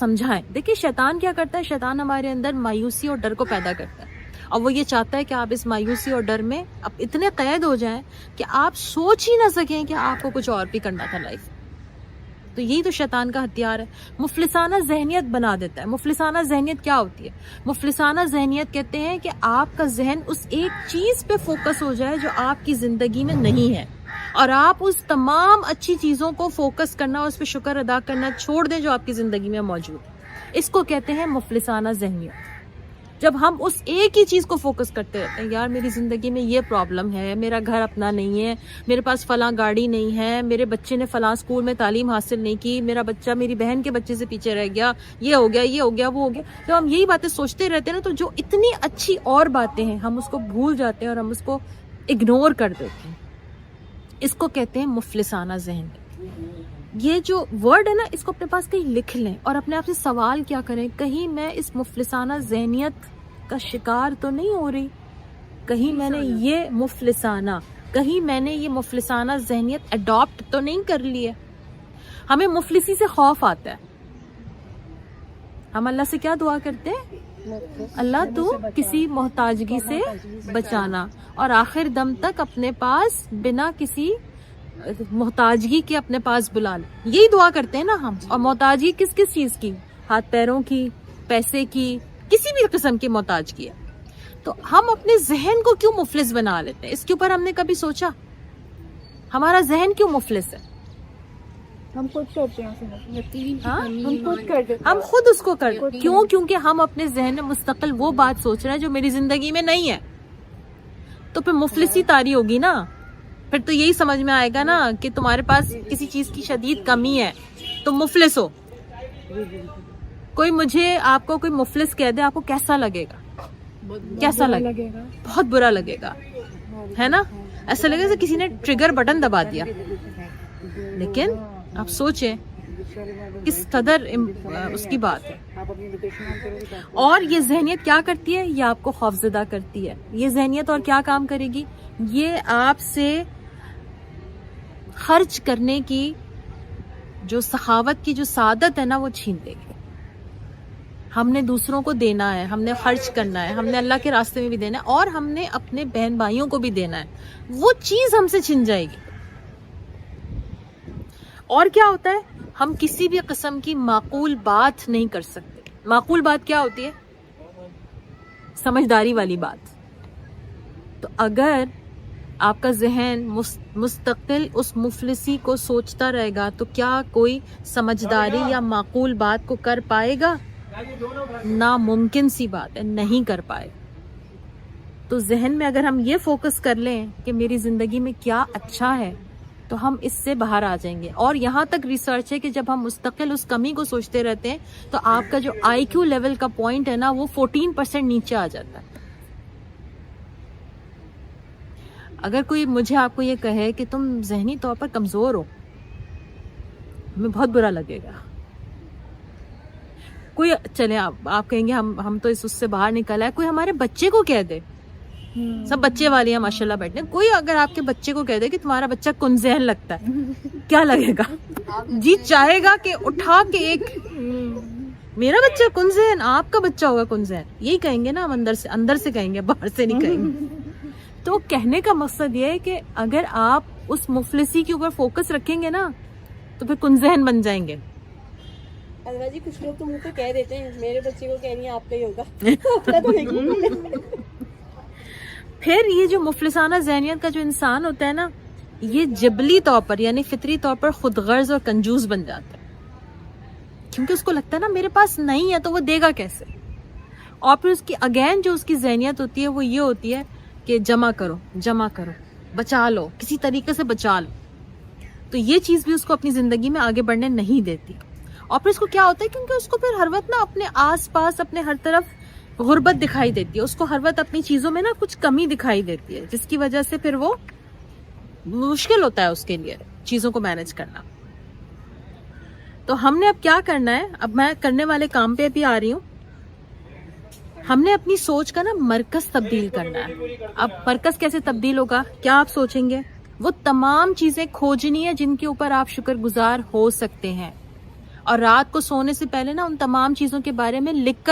سمجھائیں. دیکھیں شیطان کیا کرتا ہے, شیطان ہمارے اندر مایوسی اور ڈر کو پیدا کرتا ہے, اور وہ یہ چاہتا ہے کہ آپ اس مایوسی اور ڈر میں اب اتنے قید ہو جائیں کہ آپ سوچ ہی نہ سکیں کہ آپ کو کچھ اور بھی کرنا تھا لائف. تو یہی تو شیطان کا ہتھیار ہے, مفلسانہ ذہنیت بنا دیتا ہے. مفلسانہ ذہنیت کیا ہوتی ہے؟ مفلسانہ ذہنیت کہتے ہیں کہ آپ کا ذہن اس ایک چیز پہ فوکس ہو جائے جو آپ کی زندگی میں نہیں ہے, اور آپ اس تمام اچھی چیزوں کو فوکس کرنا, اس پہ شکر ادا کرنا چھوڑ دیں جو آپ کی زندگی میں موجود ہے. اس کو کہتے ہیں مفلسانہ ذہنیت. جب ہم اس ایک ہی چیز کو فوکس کرتے رہتے ہیں, یار میری زندگی میں یہ پرابلم ہے, میرا گھر اپنا نہیں ہے, میرے پاس فلاں گاڑی نہیں ہے, میرے بچے نے فلاں اسکول میں تعلیم حاصل نہیں کی, میرا بچہ میری بہن کے بچے سے پیچھے رہ گیا, یہ ہو گیا, یہ ہو گیا, وہ ہو گیا. جب ہم یہی باتیں سوچتے رہتے ہیں نا, تو جو اتنی اچھی اور باتیں ہیں ہم اس کو بھول جاتے ہیں اور ہم اس کو اگنور کر دیتے ہیں. اس کو کہتے ہیں مفلسانہ ذہن. یہ جو ورڈ ہے نا, اس کو اپنے پاس کہیں لکھ لیں اور اپنے آپ سے سوال کیا کریں, کہیں میں اس مفلسانہ ذہنیت کا شکار تو نہیں ہو رہی, کہیں میں نے یہ مفلسانہ ذہنیت اڈاپٹ تو نہیں کر لی ہے. ہمیں مفلسی سے خوف آتا ہے, ہم اللہ سے کیا دعا کرتے ہیں, اللہ تو کسی محتاجگی سے بچانا, اور آخر دم تک اپنے پاس بنا کسی محتاجگی کے اپنے پاس بلا لیں. یہی دعا کرتے ہیں نا ہم. اور محتاجگی کس کس چیز کی؟ ہاتھ پیروں کی, پیسے کی, کسی بھی قسم کی محتاجگی ہے. تو ہم اپنے ذہن کو کیوں مفلس بنا لیتے ہیں؟ اس کے اوپر ہم نے کبھی سوچا ہمارا ذہن کیوں مفلس ہے؟ ہم خود کرتے ہیں, ہم خود اس کو کرتے ہیں. کیوں؟ کیونکہ ہم اپنے ذہن میں مستقل وہ بات سوچ رہے ہیں جو میری زندگی میں نہیں ہے. تو پھر مفلسی طاری ہوگی نا. پھر تو یہی سمجھ میں آئے گا نا کہ تمہارے پاس کسی چیز کی شدید کمی ہے, تم مفلس ہو. کوئی مجھے آپ کو کوئی مفلس کہہ دے, آپ کو کیسا لگے گا؟ کیسا لگے گا؟ بہت برا لگے گا, ہے نا. ایسا لگے گا کسی نے ٹریگر بٹن دبا دیا. لیکن آپ سوچیں کس قدر اس کی بات ہے. اور یہ ذہنیت کیا کرتی ہے؟ یہ آپ کو خوفزدہ کرتی ہے. یہ ذہنیت اور کیا کام کرے گی؟ یہ آپ سے خرچ کرنے کی جو سخاوت کی جو سعادت ہے نا, وہ چھین دے گی. ہم نے دوسروں کو دینا ہے, ہم نے خرچ کرنا ہے, ہم نے اللہ کے راستے میں بھی دینا ہے, اور ہم نے اپنے بہن بھائیوں کو بھی دینا ہے. وہ چیز ہم سے چھن جائے گی. اور کیا ہوتا ہے؟ ہم کسی بھی قسم کی معقول بات نہیں کر سکتے. معقول بات کیا ہوتی ہے؟ سمجھداری والی بات. تو اگر آپ کا ذہن مستقل اس مفلسی کو سوچتا رہے گا تو کیا کوئی سمجھداری یا معقول بات کو کر پائے گا؟ ناممکن سی بات ہے, نہیں کر پائے. تو ذہن میں اگر ہم یہ فوکس کر لیں کہ میری زندگی میں کیا اچھا ہے, تو ہم اس سے باہر آ جائیں گے. اور یہاں تک ریسرچ ہے کہ جب ہم مستقل اس کمی کو سوچتے رہتے ہیں تو آپ کا جو آئی کیو لیول کا پوائنٹ ہے نا, وہ 14% نیچے آ جاتا ہے. اگر کوئی مجھے آپ کو یہ کہے کہ تم ذہنی طور پر کمزور ہو, ہمیں بہت برا لگے گا. کوئی چلے آپ کہیں گے ہم تو اس سے باہر نکل آئے. کوئی ہمارے بچے کو کہہ دے, سب بچے والی ہیں ماشاءاللہ بیٹھنے, کوئی اگر آپ کے بچے کو کہہ دے کہ تمہارا بچہ کن ذہن لگتا ہے, کیا لگے گا؟ جی چاہے گا کہ اٹھا کے ایک, میرا بچہ کن ذہن, آپ کا بچہ ہوگا کن ذہن. یہی کہیں گے نا ہم, اندر سے کہیں گے, باہر سے نہیں کہیں گے. تو کہنے کا مقصد یہ ہے کہ اگر آپ اس مفلسی کے اوپر فوکس رکھیں گے نا, تو پھر کن ذہن بن جائیں گے. الوا جی, کچھ لوگ تو منہ پہ کہہ دیتے ہیں میرے بچے کو کہنی ہے آپ کا ہی ہوگا. پھر یہ جو مفلسانہ ذہنیت کا جو انسان ہوتا ہے نا, یہ جبلی طور پر یعنی فطری طور پر خود غرض اور کنجوس بن جاتا ہے. کیونکہ اس کو لگتا ہے نا میرے پاس نہیں ہے تو وہ دے گا کیسے. اور پھر اس کی اگین جو اس کی ذہنیت ہوتی ہے وہ یہ ہوتی ہے کہ جمع کرو, بچا لو, کسی طریقے سے بچا لو. تو یہ چیز بھی اس کو اپنی زندگی میں آگے بڑھنے نہیں دیتی. اور پھر اس کو کیا ہوتا ہے, کیونکہ اس کو پھر ہر وقت نا اپنے آس پاس اپنے ہر طرف غربت دکھائی دیتی ہے. اس کو ہر وقت اپنی چیزوں میں نا کچھ کمی دکھائی دیتی ہے, جس کی وجہ سے پھر وہ مشکل ہوتا ہے اس کے لیے چیزوں کو مینج کرنا. تو ہم نے اب کیا کرنا ہے, اب میں کرنے والے کام پہ بھی آ رہی ہوں. ہم نے اپنی سوچ کا نا مرکز تبدیل کرنا ہے. اب مرکز کیسے تبدیل ہوگا؟ کیا آپ سوچیں گے؟ وہ تمام چیزیں کھوجنی ہے جن کے اوپر آپ شکر گزار ہو سکتے ہیں. اور رات کو سونے سے پہلے نا ان تمام چیزوں کے بارے میں لکھ کر